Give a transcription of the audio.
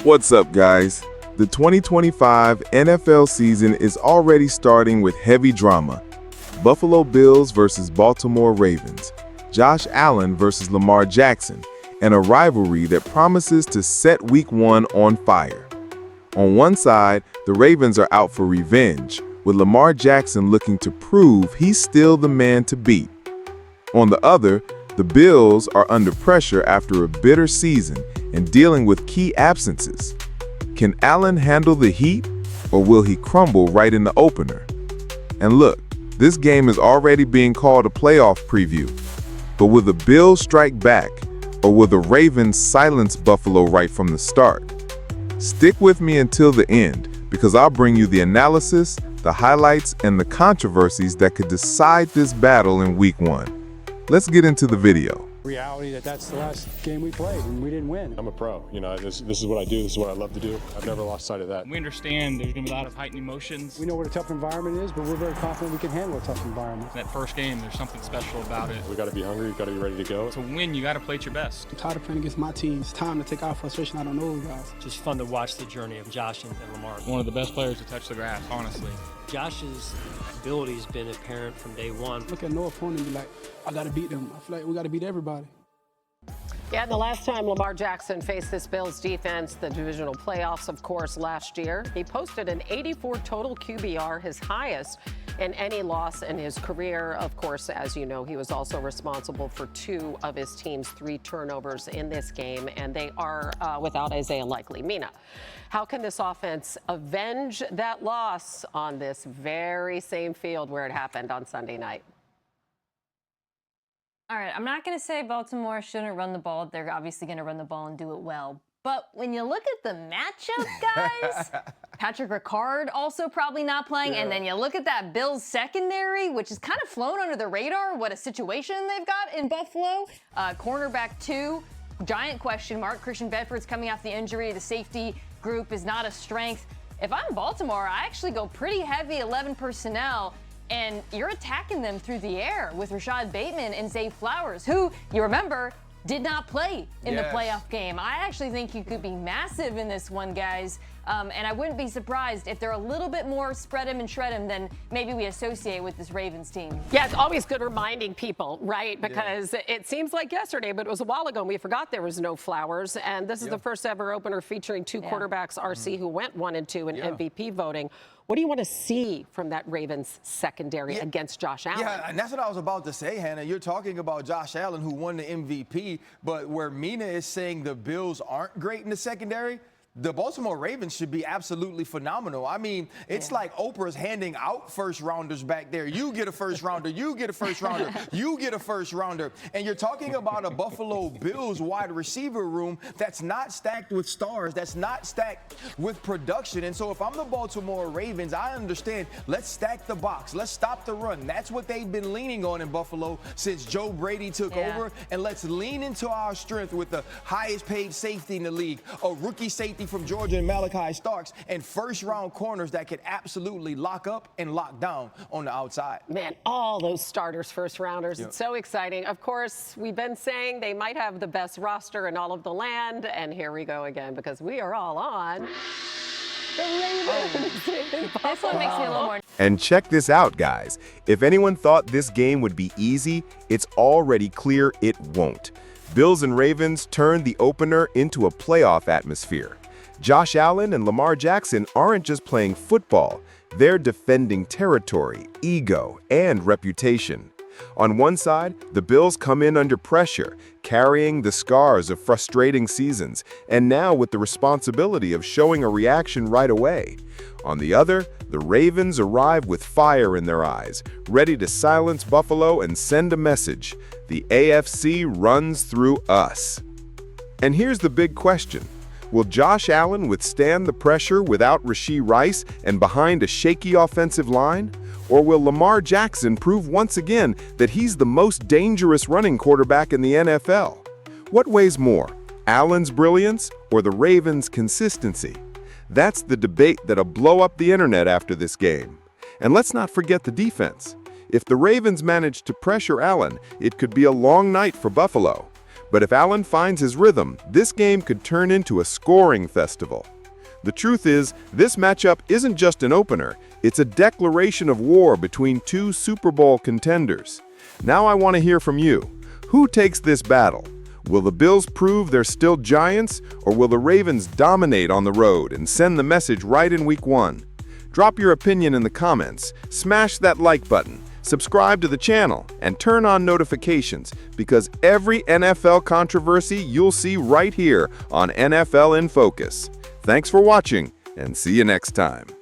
What's up, guys? The 2025 NFL season is already starting with heavy drama. Buffalo Bills versus Baltimore Ravens, Josh Allen versus Lamar Jackson, and a rivalry that promises to set Week 1 on fire. On one side, the Ravens are out for revenge, with Lamar Jackson looking to prove he's still the man to beat. On the other, the Bills are under pressure after a bitter season and dealing with key absences. Can Allen handle the heat, or will he crumble right in the opener? And look, this game is already being called a playoff preview. But will the Bills strike back, or will the Ravens silence Buffalo right from the start? Stick with me until the end, because I'll bring you the analysis, the highlights, and the controversies that could decide this battle in Week 1. Let's get into the video. Reality that's the last game we played and we didn't win. I'm a pro. This is what I do. This is what I love to do. I've never lost sight of that. We understand there's going to be a lot of heightened emotions. We know what a tough environment is, but we're very confident we can handle a tough environment. That first game, there's something special about it. We got to be hungry. Got to be ready to go. To win, you got to play at your best. I'm tired of playing against my team. It's time to take our frustration out on those guys. Just fun to watch the journey of Josh and Lamar. One of the best players to touch the grass, honestly. Josh's ability has been apparent from day one. Look at no opponent and be like, I got to beat them. I feel like we got to beat everybody. Yeah, the last time Lamar Jackson faced this Bills defense, the divisional playoffs, of course, last year, he posted an 84 total QBR, his highest in any loss in his career. Of course, as you know, he was also responsible for 2 of his team's 3 turnovers in this game, and they are without Isaiah Likely. Mina, how can this offense avenge that loss on this very same field where it happened on Sunday night? All right, I'm not going to say Baltimore shouldn't run the ball. They're obviously going to run the ball and do it well. But when you look at the matchup, guys, Patrick Ricard also probably not playing. Yeah. And then you look at that Bills secondary, which has kind of flown under the radar. What a situation they've got in Buffalo. Cornerback 2, giant question mark. Christian Bedford's coming off the injury. The safety group is not a strength. If I'm Baltimore, I actually go pretty heavy 11 personnel. And you're attacking them through the air with Rashad Bateman and Zay Flowers, who, you remember, did not play in the playoff game. I actually think you could be massive in this one, guys. And I wouldn't be surprised if they're a little bit more spread him and shred him than maybe we associate with this Ravens team. Yeah, it's always good reminding people, right? Because it seems like yesterday, but it was a while ago, and we forgot there was no Flowers. And this is the first ever opener featuring 2 quarterbacks, RC, who went 1 and 2 in MVP voting. What do you want to see from that Ravens secondary against Josh Allen? Yeah, and that's what I was about to say, Hannah. You're talking about Josh Allen, who won the MVP, but where Mina is saying the Bills aren't great in the secondary, the Baltimore Ravens should be absolutely phenomenal. I mean, it's like Oprah's handing out first rounders back there. You get a first rounder, you get a first rounder, you get a first rounder. And you're talking about a Buffalo Bills wide receiver room that's not stacked with stars, that's not stacked with production. And so if I'm the Baltimore Ravens, I understand, let's stack the box, let's stop the run. That's what they've been leaning on in Buffalo since Joe Brady took over. And let's lean into our strength with the highest paid safety in the league, a rookie safety from Georgia and Malachi Starks, and first-round corners that could absolutely lock up and lock down on the outside. Man, all those starters, first-rounders. It's so exciting. Of course, we've been saying they might have the best roster in all of the land, and here we go again, because we are all on the Ravens. This one makes me a little more. And check this out, guys. If anyone thought this game would be easy, it's already clear it won't. Bills and Ravens turned the opener into a playoff atmosphere. Josh Allen and Lamar Jackson aren't just playing football, they're defending territory, ego, and reputation. On one side, the Bills come in under pressure, carrying the scars of frustrating seasons, and now with the responsibility of showing a reaction right away. On the other, the Ravens arrive with fire in their eyes, ready to silence Buffalo and send a message: the AFC runs through us. And here's the big question. Will Josh Allen withstand the pressure without Rashee Rice and behind a shaky offensive line? Or will Lamar Jackson prove once again that he's the most dangerous running quarterback in the NFL? What weighs more, Allen's brilliance or the Ravens' consistency? That's the debate that'll blow up the internet after this game. And let's not forget the defense. If the Ravens manage to pressure Allen, it could be a long night for Buffalo. But if Allen finds his rhythm, this game could turn into a scoring festival. The truth is, this matchup isn't just an opener, it's a declaration of war between two Super Bowl contenders. Now I want to hear from you. Who takes this battle? Will the Bills prove they're still giants, or will the Ravens dominate on the road and send the message right in Week 1? Drop your opinion in the comments, smash that like button, subscribe to the channel, and turn on notifications, because every NFL controversy you'll see right here on NFL in Focus. Thanks for watching, and see you next time.